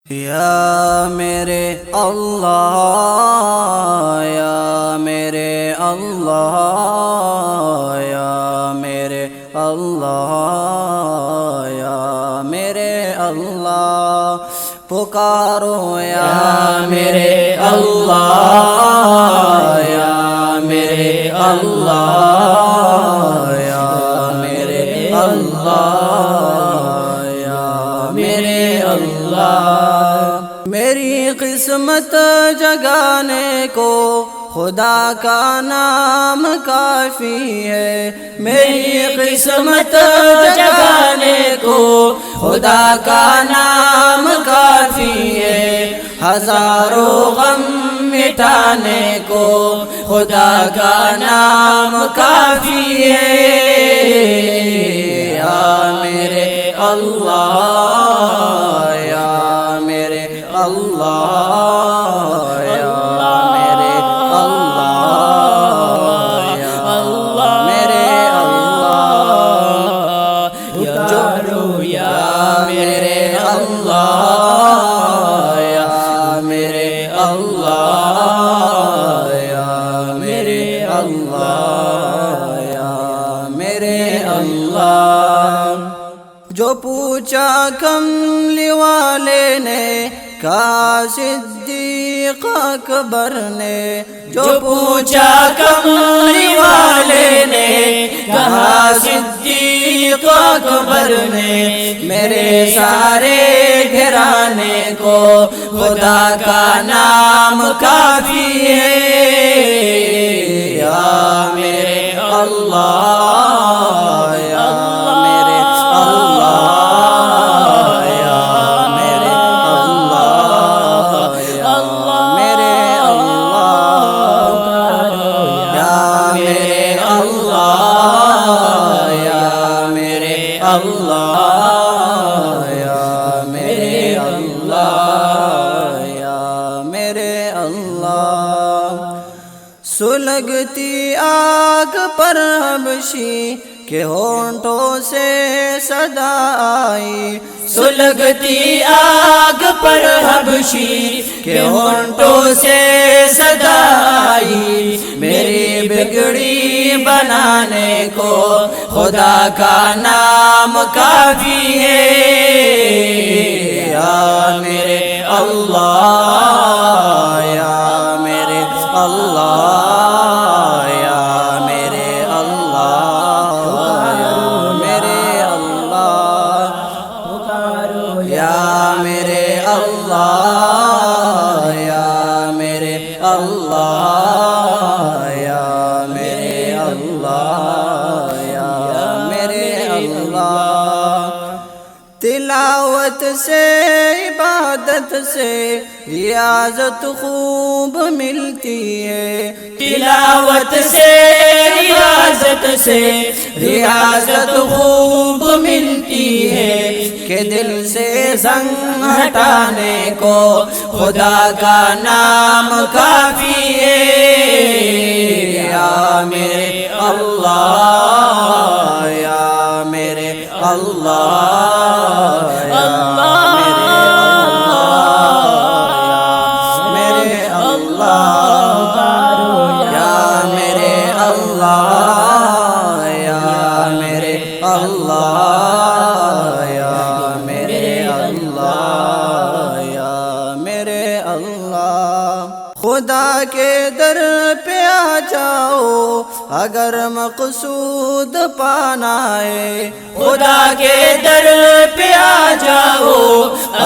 یا میرے اللہ، یا میرے اللہ، یا میرے اللہ، یا میرے اللہ، پکارو یا میرے اللہ، یا میرے اللہ، یا میرے اللہ، یا میرے اللہ۔ میری قسمت جگانے کو خدا کا نام کافی ہے، میری قسمت جگانے کو خدا کا نام کافی ہے، ہزاروں غم مٹانے کو خدا کا نام کافی ہے۔ یا میرے اللہ، یا میرے اللہ، یا میرے اللہ، یا میرے اللہ، یا میرے اللہ، یا میرے اللہ، یا میرے اللہ، یا میرے اللہ۔ جو پوچھا کملی والے نے کہا صدیق اکبر نے، جو پوچھا کملی والے نے کہا صدیق اکبر نے، میرے سارے گھرانے کو خدا کا نام کافی ہے۔ یا میرے اللہ، یا میرے اللہ، یا میرے اللہ، یا میرے اللہ، یا میرے اللہ، یا میرے اللہ، یا میرے اللہ، یا میرے اللہ۔ سلگتی آگ پر حبشی کے ہونٹوں سے صدا آئی، سلگتی آگ پر حبشی کے ہونٹوں سے صدا آئی، میری بگڑی بنانے کو خدا کا نام کافی ہے۔ یا میرے اللہ، یا میرے اللہ، یا میرے اللہ، یا میرے اللہ، یا میرے اللہ، یا میرے اللہ، یا میرے اللہ، یا میرے اللہ۔ تلاوت سے عبادت سے ریاضت خوب ملتی ہے، تلاوت سے ریاضت سے ریاضت خوب ملتی ہے، کہ دل سے زنگ ہٹانے کو خدا کا نام کافی ہے۔ یا میرے اللہ، یا میرے اللہ، یا میرے اللہ، میرے اللہ، یا میرے اللہ، یا میرے اللہ، یا میرے اللہ، یا میرے اللہ۔ خدا کے در پہ آ جاؤ اگر مقصود پانا ہے، خدا کے در پہ آ جاؤ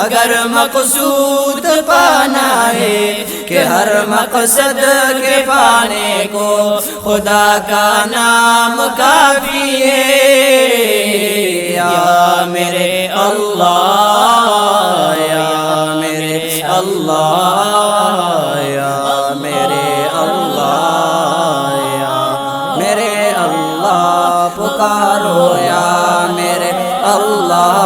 اگر مقصود پانا ہے، کہ ہر مقصد کے پانے کو خدا کا نام کافی ہے۔ یا میرے اللہ، یا میرے اللہ، یا میرے اللہ، یا میرے اللہ، پکارو یا میرے اللہ،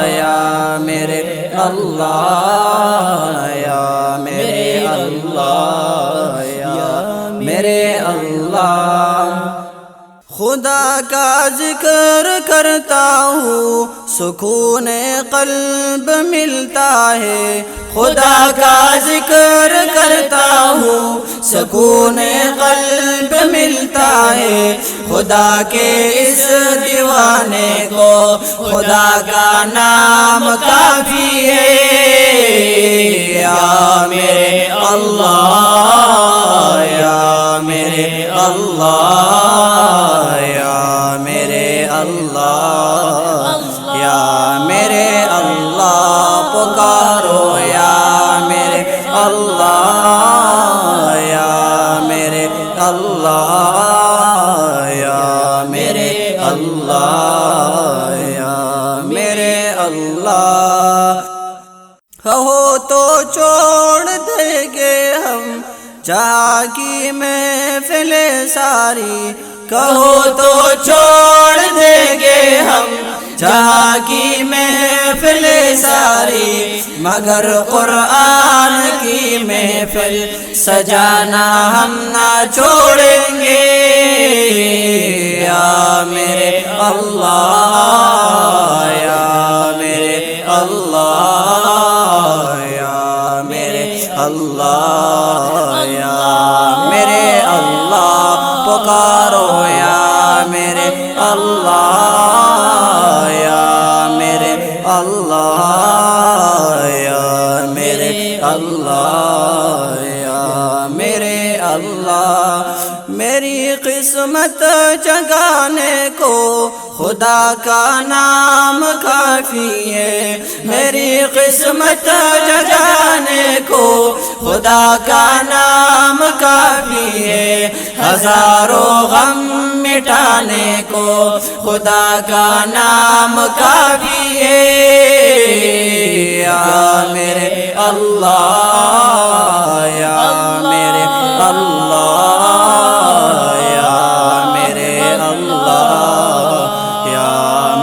یا میرے اللہ، یا میرے اللہ، یا میرے اللہ۔ خدا کا ذکر کرتا ہوں سکون قلب ملتا ہے، خدا کا ذکر کرتا ہوں سکون قلب ملتا ہے، خدا کے اس دیوانے کو خدا کا نام کافی ہے۔ یا میرے اللہ، یا میرے اللہ، یا میرے اللہ، یا میرے اللہ پکارو، یا میرے اللہ، یا میرے اللہ، یا میرے اللہ، یا میرے اللہ۔ کہو تو چھوڑ دیں گے ہم جہاں کی محفل ساری، کہو تو چھوڑ دیں گے ہم جہاں کی محفل ساری، مگر قرآن کی محفل سجانا ہم نہ چھوڑیں گے۔ یا میرے اللہ، یا میرے اللہ، یا میرے اللہ، یا میرے اللہ پکارو، یا میرے اللہ، یا میرے اللہ، یا میرے اللہ، یا میرے اللہ۔ میری قسمت جگانے کو خدا کا نام کافی ہے، میری قسمت جگانے کو خدا کا نام کافی ہے، ہزاروں غم مٹانے کو خدا کا نام کافی ہے۔ یا میرے اللہ، یا میرے اللہ، یا میرے اللہ، یا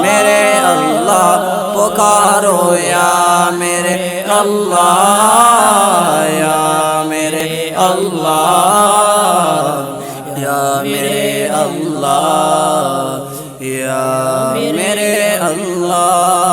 میرے اللہ پکارو، یا میرے اللہ، یا میرے اللہ، یا میرے اللہ، یا میرے اللہ۔